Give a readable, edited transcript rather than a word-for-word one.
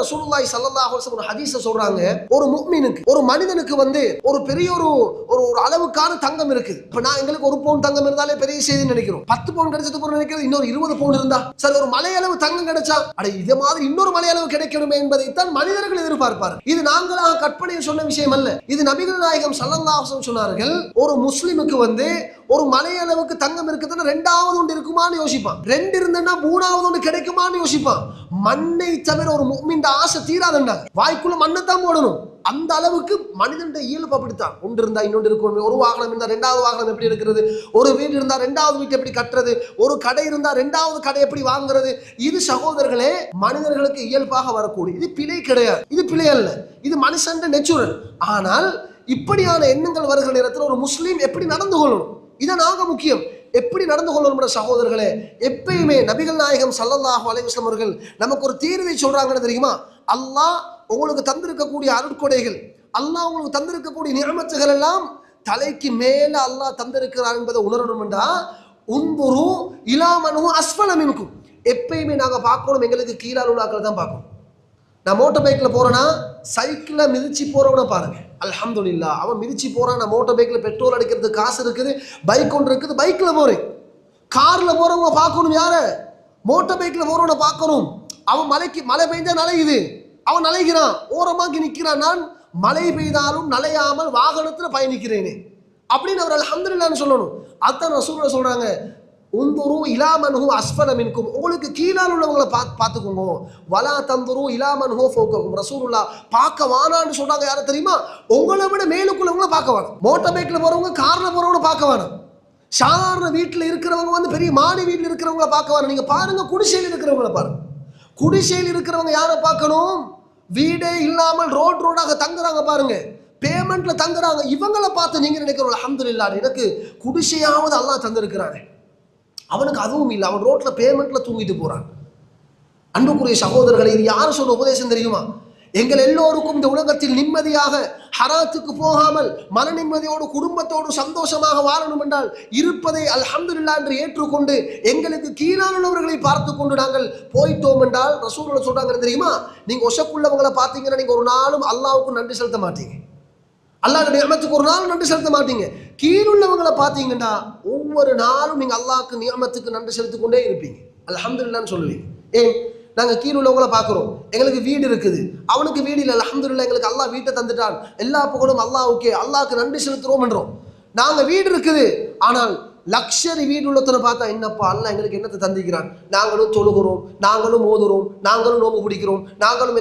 ரசூலுல்லாஹி ஸல்லல்லாஹு அலைஹி வஸல்லம் ஒரு ஹதீஸ சொல்றாங்க, ஒரு முஃமினுக்கு, ஒரு மனிதனுக்கு ஒரு பெரிய ஒரு அளவுக்கான தங்கம் இருக்குது. இப்ப நான் எங்களுக்கு 1 பவுன் தங்கம் இருந்தாலே பெரிய செய்தி நினைக்கிறோம். 10 பவுன் கிடைச்சது போற நினைக்கிறது, இன்னொரு 20 பவுன் இருந்தா சரி, ஒரு மலையளவு தங்கம் கிடைச்சா அட இதே மாதிரி இன்னொரு மலையளவு கிடைக்கணுமே என்பதைத்தான் மனிதர்கள் எதிர்பார்ப்பார்கள். இது நாங்களாக கற்பனை சொன்ன விஷயம் அல்ல. இது நபிகள் நாயகம் ஸல்லல்லாஹு அலைஹி வஸல்லம் சொன்னார்கள். ஒரு முஸ்லிமுக்கு ஒரு மலையளவுக்கு தங்கம் இருக்குதுன்னா 2வது ஒன்று இருக்குமான்னு யோசிப்பான். 2 இருந்தனா 3வது ஒன்று கிடைக்குமான்னு யோசிப்பான். மண்ணை தவிர ஒரு முஃமின் ஆசை தீராதுண்டா. வாய்க்குள்ள மண்ணை தான் போடணும். அந்த அளவுக்கு மனிதனுடைய இயல்பு அப்படித்தான். ஒன்று இருந்தா இன்னொன்று இருக்கும். ஒரு வாகனம் இருந்தா 2வது வாகனம் எப்படி இருக்கிறது, ஒரு வீடு இருந்தா 2வது வீட்டு எப்படி கட்டுறது, ஒரு கடை இருந்தா 2வது கடை எப்படி வாங்குறது. இது சகோதரர்களே மனிதர்களுக்கு இயல்பாக வரக்கூடிய, இது பிழை கிடையாது, இது பிழை அல்ல, இது மனுஷன் நேச்சுரல். ஆனால் இப்படியான எண்ணங்கள் வருகிற நேரத்தில் ஒரு முஸ்லீம் எப்படி நடந்து கொள்ளணும், இதை நாங்க முக்கியம். எப்படி நடந்து கொள்ளணும் சகோதரர்களே? எப்பயுமே நபிகள் நாயகம் ஸல்லல்லாஹு அலைஹி வஸல்லம் அவர்கள் நமக்கு ஒரு தீர்வை சொல்றாங்கன்னு தெரியுமா? அல்லாஹ் உங்களுக்கு தந்திருக்கக்கூடிய அருட்கொடைகள், அல்லாஹ் உங்களுக்கு தந்திருக்கக்கூடிய நிஅமத்துகள் எல்லாம் தலைக்கு மேல அல்லாஹ் தந்திருக்கிறார் என்பதை உணரணும் என்றா உன்துரு இலா மன் ஹுவ அஸ்ஃபல மின்கும். எப்பயுமே நாங்க பார்க்கணும், எங்களுக்கு கீழால் உள்ள ஆட்களை தான் பார்க்கணும். நான் மோட்டார் பைக்கில் போறேன்னா சைக்கிளை மிதிச்சு போறவனை பாருங்க, அல்ஹம்துலில்லாஹ் அவன் மிதிச்சு போறான். நான் மோட்டார் பைக்கில் பெட்ரோல் அடிக்கிறதுக்கு காசு இருக்குது, பைக் ஒன்று இருக்குது, பைக்கில் போறேன். கார்ல போறவங்க பார்க்கணும், யார மோட்டார் பைக்கில் போறவனை பார்க்கணும். அவன் மழை பெய்ஞ்சா நலையுது, அவன் நலைகிறான், ஓரமாக்கி நிற்கிறான். நான் மழை பெய்தாலும் நலையாமல் வாகனத்தில் பயணிக்கிறேனே அப்படின்னு அவர் அல்ஹம்துலில்லாஹ்னு சொல்லணும். அதான் ரசூலுல்லாஹ் சொல்றாங்க, உந்துரு இலா மன் ஹுவ அஸ்ஃபல மின்கும். உங்களுக்கு கீழால் உள்ளவங்களை பார்த்துக்கோங்க. வலா தந்துரு இலா மன் ஹுவ ஃபௌகக்கும். ரசூலுல்லாஹ் பார்க்க வானான்னு சொல்றாங்க. யாரை தெரியுமா? உங்களை விட மேலுக்குள்ளவங்களை பார்க்க வேணும். மோட்டார் பைக்கில் போறவங்க, கார்ல போறவங்க பார்க்க வேணும். சாதாரண வீட்டில் இருக்கிறவங்க பெரிய மாடி வீட்டில் இருக்கிறவங்கள பார்க்க வேணும். நீங்க பாருங்க, குடிசையில் இருக்கிறவங்கள பாருங்க. குடிசையில் இருக்கிறவங்க யாரை பார்க்கணும்? வீடே இல்லாமல் ரோடாக தங்குறாங்க பாருங்க, பேமெண்ட்ல தங்குறாங்க. இவங்களை பார்த்து நீங்க நினைக்கிறோம் அல்ஹம்துலில்லாஹ் எனக்கு குடிசையாவது அல்லாஹ் தந்திருக்கிறானே. அவனுக்கு அதுவும் இல்லை, அவன் ரோட்ல பேமெண்ட்ல தூங்கிட்டு போறான். அன்புக்குரிய சகோதரர்களை, இது யார் சொன்ன உபதேசம் தெரியுமா? எங்கள் எல்லோருக்கும் இந்த உலகத்தில் நிம்மதியாக ஹராத்துக்கு போகாமல் மன நிம்மதியோடு குடும்பத்தோடு சந்தோஷமாக வாழணும் என்றால் இருப்பதை அல்ஹம்துலில்லாஹ் என்று ஏற்றுக்கொண்டு எங்களுக்கு கீழான உள்ளவர்களை பார்த்து கொண்டு நாங்கள் போயிட்டோம் என்றால் ரசூலுல்லாஹ் சொல்றாங்க தெரியுமா? நீங்க ஒசக்குள்ளவங்களை பார்த்தீங்கன்னா நீங்க ஒரு நாளும் அல்லாஹ்வுக்கு நன்றி செலுத்த மாட்டீங்க, அல்லாஹ்வுடைய நிஅமத்துக்கு ஒரு நாளும் நன்றி செலுத்த மாட்டீங்க. கீழுள்ளவங்களை பார்த்தீங்கன்னா ஒவ்வொரு நாளும் நீங்க அல்லாஹ்வுக்கு நிஅமத்துக்கு நன்றி செலுத்திக் கொண்டே இருப்பீங்க, அல்ஹம்துலில்லாஹ்னு சொல்லுவீங்க. ஏன்? நாங்கள் கீழுள்ளவங்களை பார்க்குறோம், எங்களுக்கு வீடு இருக்குது, அவனுக்கு வீடு இல்லை, அல்ஹம்துலில்லாஹ் எங்களுக்கு அல்லாஹ் வீட்டை தந்துட்டான், எல்லா புகழும் அல்லாஹ்வுக்கே, அல்லாஹ்வுக்கு நன்றி செலுத்துறோம் என்றோம். நாங்கள் வீடு இருக்குது, ஆனால் லக்ஷரி வீடு உள்ளத்தனை பார்த்தா என்னப்பா அல்லாஹ் எங்களுக்கு என்னத்தை தந்திக்கிறான், நாங்களும் தொழுகிறோம், நாங்களும் ஓதுறோம், நாங்களும் நோம்பு பிடிக்கிறோம், நாங்களும்